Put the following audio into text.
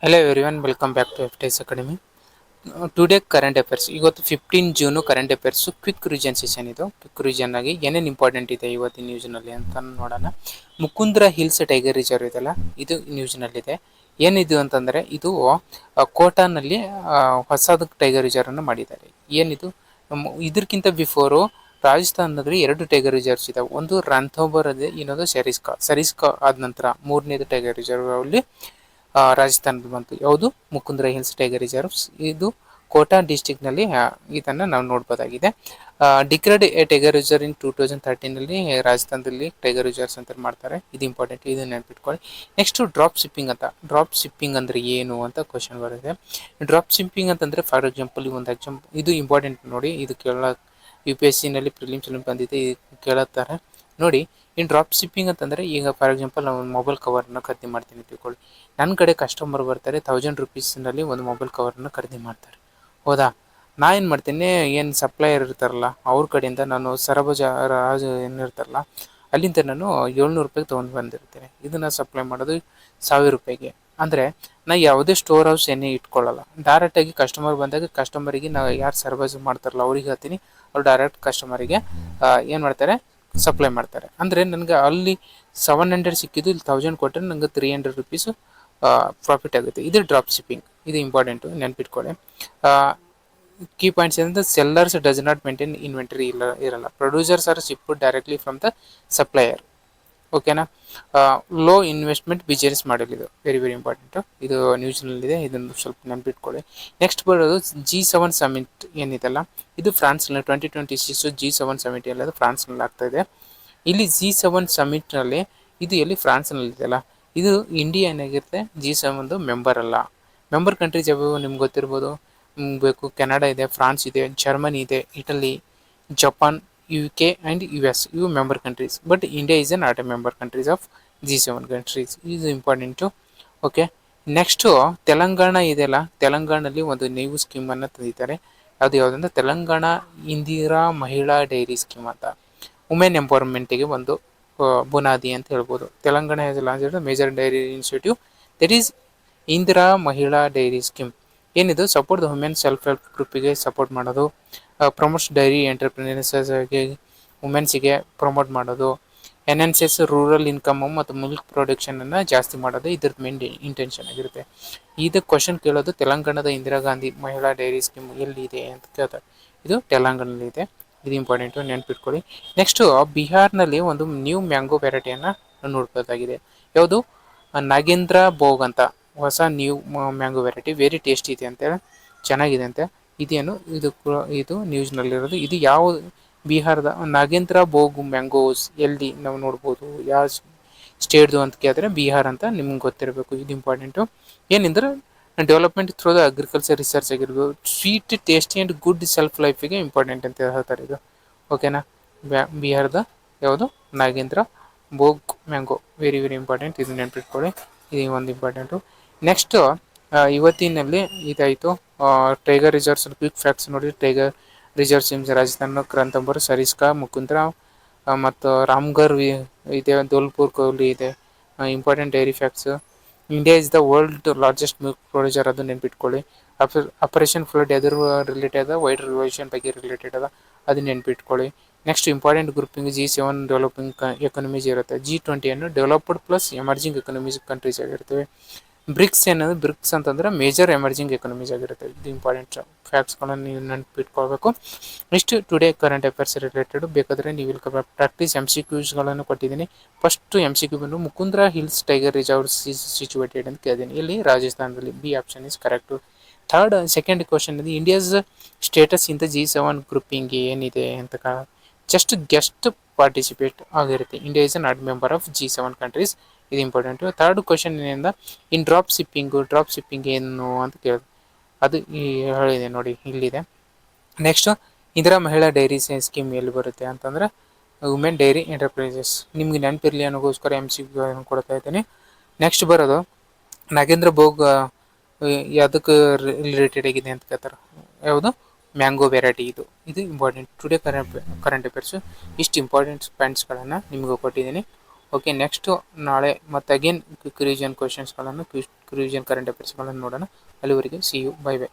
Hello everyone, welcome back to FTS Academy. Today current affairs ಇವತ್ತು 15 June current affairs quick revision session ಇದು. Quick revision ಆಗಿ ಏನೇನು important ಇದೆ ಇವತ್ತಿನ ನ್ಯೂಸ್ನಲ್ಲಿ ಅಂತ ನೋಡೋಣ. ಮುಕುಂದ್ರ ಹಿಲ್ಸ್ ಟೈಗರ್ ರಿಸರ್ವ್ ಇದೆಲ್ಲ, ಇದು ನ್ಯೂಸ್ನಲ್ಲಿದೆ. ಏನಿದು ಅಂತಂದರೆ ಇದು ಕೋಟಾನಲ್ಲಿ ಹೊಸದು ಟೈಗರ್ ರಿಸರ್ವ್ ಅನ್ನು ಮಾಡಿದ್ದಾರೆ. ಏನಿದು ಇದಕ್ಕಿಂತ ಬಿಫೋರು ರಾಜಸ್ಥಾನದಲ್ಲಿ 2 ಟೈಗರ್ ರಿಸರ್ವ್ಸ್ ಇದಾವೆ. ಒಂದು ರಣಥಂಬೋರ್ ಇದೆ, ಇನ್ನೊಂದು ಸರಿಸ್ಕಾ ಆದ ನಂತರ 3ನೇದು ಟೈಗರ್ ರಿಸರ್ವ್ ಅಲ್ಲಿ ರಾಜಸ್ಥಾನದ ಬಂತು. ಯಾವುದು? Mukundra hills tiger reserves. ಇದು ಕೋಟಾ ಡಿಸ್ಟಿಕ್ ನಲ್ಲಿ ಇದನ್ನ ನಾವು ನೋಡಬಹುದಾಗಿದೆ. ಡಿಕ್ಲೇರ್ಡ್ ಎ ಟೈಗರ್ ರಿಸರ್ವ್ ಇನ್ 2013 ರಾಜಸ್ಥಾನದಲ್ಲಿ ಟೈಗರ್ ರಿಸರ್ವ್ಸ್ ಅಂತ ಮಾಡ್ತಾರೆ. ಇದು ಇಂಪಾರ್ಟೆಂಟ್, ಇದು ನೆನಪಿಟ್ಕೊಳ್ಳಿ. ನೆಕ್ಸ್ಟ್ ಡ್ರಾಪ್ ಶಿಪ್ಪಿಂಗ್ ಅಂತ. ಡ್ರಾಪ್ ಶಿಪ್ಪಿಂಗ್ ಅಂದ್ರೆ ಏನು ಅಂತ ಕ್ವಶನ್ ಬರುತ್ತೆ. ಡ್ರಾಪ್ ಶಿಪ್ಪಿಂಗ್ ಅಂತಂದ್ರೆ ಫಾರ್ ಎಕ್ಸಾಂಪಲ್ ಒಂದು ಎಕ್ಸಾಂಪಲ್ ಇದು ಇಂಪಾರ್ಟೆಂಟ್ ನೋಡಿ. ಇದು ಕೇಳ UPSC ನಲ್ಲಿ ಪ್ರಿಲಿಮ್ಸ್ ಬಂದಿದೆ, ಕೇಳುತ್ತಾರೆ ನೋಡಿ. ಇನ್ ಡ್ರಾಪ್ ಶಿಪ್ಪಿಂಗ್ ಅಂತಂದ್ರೆ ಈಗ ಫಾರ್ ಎಕ್ಸಾಂಪಲ್ ನಾವು ಒಂದು ಮೊಬೈಲ್ ಕವರ್ನ ಖರೀದಿ ಮಾಡ್ತೀನಿ ತಿಳ್ಕೊಳ್ಳಿ. ನನ್ನ ಕಡೆ ಕಸ್ಟಮರ್ ಬರ್ತಾರೆ, 1000 rupees ಒಂದು ಮೊಬೈಲ್ ಕವರ್ನ ಖರೀದಿ ಮಾಡ್ತಾರೆ. ಹೌದಾ? ನಾ ಏನು ಮಾಡ್ತೀನಿ, ಏನು ಸಪ್ಲೈಯರ್ ಇರ್ತಾರಲ್ಲ ಅವ್ರ ಕಡೆಯಿಂದ ನಾನು ಸರಬರಾಜು ಏನಿರ್ತಾರಲ್ಲ ಅಲ್ಲಿಂದ ನಾನು 700 ರೂಪಾಯಿಗೆ ತೊಗೊಂಡು ಬಂದಿರ್ತೇನೆ. ಇದನ್ನು ಸಪ್ಲೈ ಮಾಡೋದು 1000 ರೂಪಾಯಿಗೆ. ಅಂದರೆ ನಾ ಯಾವುದೇ ಸ್ಟೋರ್ ಹೌಸ್ ಏನೇ ಇಟ್ಕೊಳ್ಳಲ್ಲ. ಡೈರೆಕ್ಟಾಗಿ ಕಸ್ಟಮರ್ ಬಂದಾಗ ಕಸ್ಟಮರಿಗೆ ನಾವು ಯಾರು ಸರಬರಾಜು ಮಾಡ್ತಾರಲ್ಲ ಅವ್ರಿಗೆ ಹೇಳ್ತೀನಿ, ಅವ್ರು ಡೈರೆಕ್ಟ್ ಕಸ್ಟಮರಿಗೆ ಏನು ಮಾಡ್ತಾರೆ, ಸಪ್ಲೈ ಮಾಡ್ತಾರೆ. ಅಂದರೆ ನನಗೆ ಅಲ್ಲಿ 700 ಸಿಕ್ಕಿದ್ದು ಇಲ್ಲಿ 1000 ಕೊಟ್ಟರೆ ನನಗೆ 300 rupees ಪ್ರಾಫಿಟ್ ಆಗುತ್ತೆ. ಇದು ಡ್ರಾಪ್ ಶಿಪ್ಪಿಂಗ್, ಇದು ಇಂಪಾರ್ಟೆಂಟು, ನೆನ್ಪಿಟ್ಕೊಳ್ಳಿ. ಕೀ ಪಾಯಿಂಟ್ಸ್ ಏನಂದ್ರೆ sellers does not maintain inventory ಇರಲ್ಲ. Producers are shipped directly from the supplier. ಓಕೆನಾ? ಲೋ ಇನ್ವೆಸ್ಟ್ಮೆಂಟ್ ಬಿಸ್ನೆಸ್ ಮಾಡಲ್, ಇದು ವೆರಿ ವೆರಿ ಇಂಪಾರ್ಟೆಂಟು. ಇದು ನ್ಯೂಸ್ನಲ್ಲಿದೆ, ಇದನ್ನು ಸ್ವಲ್ಪ ನೆನ್ಪಿಟ್ಕೊಳ್ಳಿ. ನೆಕ್ಸ್ಟ್ ಬರೋದು G7 ಸಮಿಟ್ ಏನಿದೆಲ್ಲ, ಇದು ಫ್ರಾನ್ಸ್ನಲ್ಲಿ 2026 G7 ಸಮಿಟ್ ಎಲ್ಲ ಫ್ರಾನ್ಸ್ನಲ್ಲಿ ಆಗ್ತಾ ಇದೆ. ಇಲ್ಲಿ G7 ಸಮಿಟ್ನಲ್ಲಿ ಇದು ಎಲ್ಲಿ ಫ್ರಾನ್ಸ್ನಲ್ಲಿ ಇದೆಯಲ್ಲ, ಇದು ಇಂಡಿಯಾ ಏನಾಗಿರುತ್ತೆ G7 ಮೆಂಬರ್ ಅಲ್ಲ. ಮೆಂಬರ್ ಕಂಟ್ರೀಸ್ ಯಾವ್ಯಾವು ನಿಮ್ಗೆ ಗೊತ್ತಿರ್ಬೋದು. ಬೇಕು ಕೆನಡಾ ಇದೆ, ಫ್ರಾನ್ಸ್ ಇದೆ, ಜರ್ಮನಿ ಇದೆ, Italy, Japan, UK and US, ಇವು member countries. But India is not A member countries of G7 countries. ಇದು ಇಂಪಾರ್ಟೆಂಟು. ಓಕೆ. ನೆಕ್ಸ್ಟು ತೆಲಂಗಾಣ ಇದೆಯಲ್ಲ, ತೆಲಂಗಾಣದಲ್ಲಿ ಒಂದು ನ್ಯೂ ಸ್ಕೀಮನ್ನು ತಂದಿದ್ದಾರೆ. ಅದು ಯಾವುದಂದ್ರೆ ತೆಲಂಗಾಣ ಇಂದಿರಾ ಮಹಿಳಾ ಡೈರಿ ಸ್ಕೀಮ್ ಅಂತ. ವುಮೆನ್ ಎಂಪವರ್ಮೆಂಟಿಗೆ ಒಂದು ಬುನಾದಿ ಅಂತ ಹೇಳ್ಬೋದು. Telangana has launched major dairy initiative that is Indira Mahila dairy scheme. ಏನಿದು support the women self help ಗ್ರೂಪಿಗೆ ಸಪೋರ್ಟ್ ಮಾಡೋದು, ಪ್ರಮೋಟ್ಸ್ ಡೈರಿ ಎಂಟರ್ಪ್ರಿನರ್ಸ್ಗೆ, ವುಮೆನ್ಸಿಗೆ ಪ್ರಮೋಟ್ ಮಾಡೋದು, ಎನ್ಹಾನ್ಸಸ್ ರೂರಲ್ ಇನ್ಕಮ್ ಮತ್ತು ಮಿಲ್ಕ್ ಪ್ರೊಡಕ್ಷನನ್ನು ಜಾಸ್ತಿ ಮಾಡೋದು ಇದ್ರದ್ದು ಮೇನ್ ಇಂಟೆನ್ಷನ್ ಆಗಿರುತ್ತೆ. ಇದು ಕ್ವಶನ್ ಕೇಳೋದು ತೆಲಂಗಾಣದ ಇಂದಿರಾ ಗಾಂಧಿ ಮಹಿಳಾ ಡೈರಿ ಸ್ಕೀಮ್ ಎಲ್ಲಿದೆ ಅಂತ ಕೇಳ್ತಾರೆ. ಇದು ತೆಲಂಗಾಣದಲ್ಲಿದೆ, ಇದು ಇಂಪಾರ್ಟೆಂಟು, ನೆನ್ಪಿಟ್ಕೊಳ್ಳಿ. ನೆಕ್ಸ್ಟು ಬಿಹಾರ್ನಲ್ಲಿ ಒಂದು ನ್ಯೂ ಮ್ಯಾಂಗೋ ವೆರೈಟಿಯನ್ನು ನೋಡ್ಬೋದಾಗಿದೆ. ಯಾವುದು? ನಾಗೇಂದ್ರ ಭೋಗ್ ಅಂತ ಹೊಸ new mango variety, very tasty ಇದೆ ಅಂತೇಳಿ, ಚೆನ್ನಾಗಿದೆ ಅಂತೆ. ಇದೇನು ಇದು ನ್ಯೂಸ್ನಲ್ಲಿರೋದು. ಇದು ಯಾವ ಬಿಹಾರದ ನಾಗೇಂದ್ರ ಭೋಗ್ ಮ್ಯಾಂಗೋಸ್ ಎಲ್ಲಿ ನಾವು ನೋಡ್ಬೋದು, ಯಾವ ಸ್ಟೇಟ್ದು ಅಂತ ಕೇಳಿದ್ರೆ ಬಿಹಾರ್ ಅಂತ ನಿಮ್ಗೆ ಗೊತ್ತಿರಬೇಕು. ಇದು ಇಂಪಾರ್ಟೆಂಟು. ಏನಂದ್ರೆ development through the agriculture research ಆಗಿರ್ಬೋದು, sweet tasty and good self ಲೈಫಿಗೆ ಇಂಪಾರ್ಟೆಂಟ್ ಅಂತ ಹೇಳ್ತಾರೆ ಇದು. ಓಕೆನಾ? ಬಿಹಾರದ ಯಾವುದು? Nagendra Bhog mango, very very important, ಇದು ನೆನ್ಪಿಟ್ಕೊಳ್ಳಿ, ಇದು ಒಂದು ಇಂಪಾರ್ಟೆಂಟು. ನೆಕ್ಸ್ಟು ಇವತ್ತಿನಲ್ಲಿ ಇದಾಯಿತು ಟೈಗರ್ ರಿಸರ್ವ್ಸ್ ಕ್ವಿಕ್ ಫ್ಯಾಕ್ಟ್ಸ್ ನೋಡಿ. Tiger reserves in Rajasthan Ranthambore, Sariska, Mukundra ಮತ್ತು ರಾಮ್ಗರ್ ಇದೆ, ಧೋಲ್ಪುರ್ ಕೊಹ್ಲಿ ಇದೆ. Important dairy facts. India is the world largest milk producer, ಅದು ನೆನ್ಪಿಟ್ಕೊಳ್ಳಿ. ಆಪರೇಷನ್ ಫ್ಲಡ್ ಎದುರು ರಿಲೇಟೆಡ್, ವೈಡ್ ರಿವಲ್ಯೂಷನ್ ಬಗ್ಗೆ ರಿಲೇಟೆಡ್ ಅದ, ಅದು ನೆನ್ಪಿಟ್ಕೊಳ್ಳಿ. Next important grouping G7 developing economies ಇರುತ್ತೆ. G20 ಅನ್ನು developed plus emerging economies countries ಆಗಿರ್ತವೆ. ಬ್ರಿಕ್ಸ್ ಏನಂದ್ರೆ, ಬ್ರಿಕ್ಸ್ ಅಂತಂದ್ರೆ ಮೇಜರ್ ಎಮರ್ಜಿಂಗ್ ಎಕನಮೀಸ್ ಆಗಿರುತ್ತೆ. ಇದು ಇಂಪಾರ್ಟೆಂಟ್ ಫ್ಯಾಕ್ಟ್ಸ್ಗಳನ್ನು ನೀವು ನೆನ್ಪಿಟ್ಕೊಳ್ಬೇಕು. Next today current affairs related ಬೇಕಾದರೆ ನೀವು ಇಲ್ಲಿ ಪ್ರಾಕ್ಟೀಸ್ MCQsಗಳನ್ನು ಕೊಟ್ಟಿದ್ದೀನಿ. ಫಸ್ಟ್ MCQ ಬಂದು Mukundra hills tiger reserve situated ಅಂತ ಕೇಳಿದ್ದೀನಿ. ಇಲ್ಲಿ ರಾಜಸ್ಥಾನದಲ್ಲಿ, B option is correct. Second question ಇದೆ, ಇಂಡಿಯಾಸ್ ಸ್ಟೇಟಸ್ ಇಂದ G7 ಗ್ರೂಪಿಂಗ್ ಏನಿದೆ ಅಂತ ಜಸ್ಟ್ ಗೆಸ್ಟ್ ಪಾರ್ಟಿಸಿಪೇಟ್ ಆಗಿರುತ್ತೆ. India is not member of G7 countries, ಇದು ಇಂಪಾರ್ಟೆಂಟು. ಥರ್ಡ್ ಕ್ವಶನ್ ಏನಿಂದ ಇನ್ ಡ್ರಾಪ್ ಶಿಪ್ಪಿಂಗ್ ಏನು ಅಂತ ಕೇಳಿದೆ, ಅದು ಹೇಳಿದೆ ನೋಡಿ, ಇಲ್ಲಿದೆ. Next Indira Mahila dairy scheme ಎಲ್ಲಿ ಬರುತ್ತೆ ಅಂತಂದರೆ ವುಮೆನ್ ಡೈರಿ ಎಂಟರ್ಪ್ರೈಸಸ್. ನಿಮ್ಗೆ ನೆನಪಿರಲಿ ಅನ್ನೋಗೋಸ್ಕರ MCQ ಕೊಡ್ತಾ ಇದ್ದೀನಿ. ನೆಕ್ಸ್ಟ್ ಬರೋದು ನಾಗೇಂದ್ರ ಭೋಗ್ ಯಾವುದಕ್ಕೆ ರಿಲೇಟೆಡ್ ಆಗಿದೆ ಅಂತ ಕೇಳ್ತಾರೆ. ಯಾವುದು? Mango variety. ಇದು ಇಂಪಾರ್ಟೆಂಟ್. ಟುಡೇ ಕರೆಂಟ್ ಅಫೇರ್ಸು ಇಷ್ಟು ಇಂಪಾರ್ಟೆಂಟ್ ಪಾಯಿಂಟ್ಸ್ಗಳನ್ನು ನಿಮಗೆ ಕೊಟ್ಟಿದ್ದೀನಿ. ಓಕೆ. ನೆಕ್ಸ್ಟು ನಾಳೆ ಮತ್ತೆ ಅಗೇನ್ ಕ್ವಿಕ್ ರಿವಿಷನ್ ಕ್ವಶನ್ಸ್ಗಳನ್ನು ಕ್ವಿಕ್ ರಿವಿಷನ್ ಕರೆಂಟ್ ಅಫೇರ್ಸ್ಗಳನ್ನು ನೋಡೋಣ. ಅಲ್ಲಿವರೆಗೆ ಸಿ ಯು, ಬೈ ಬೈ.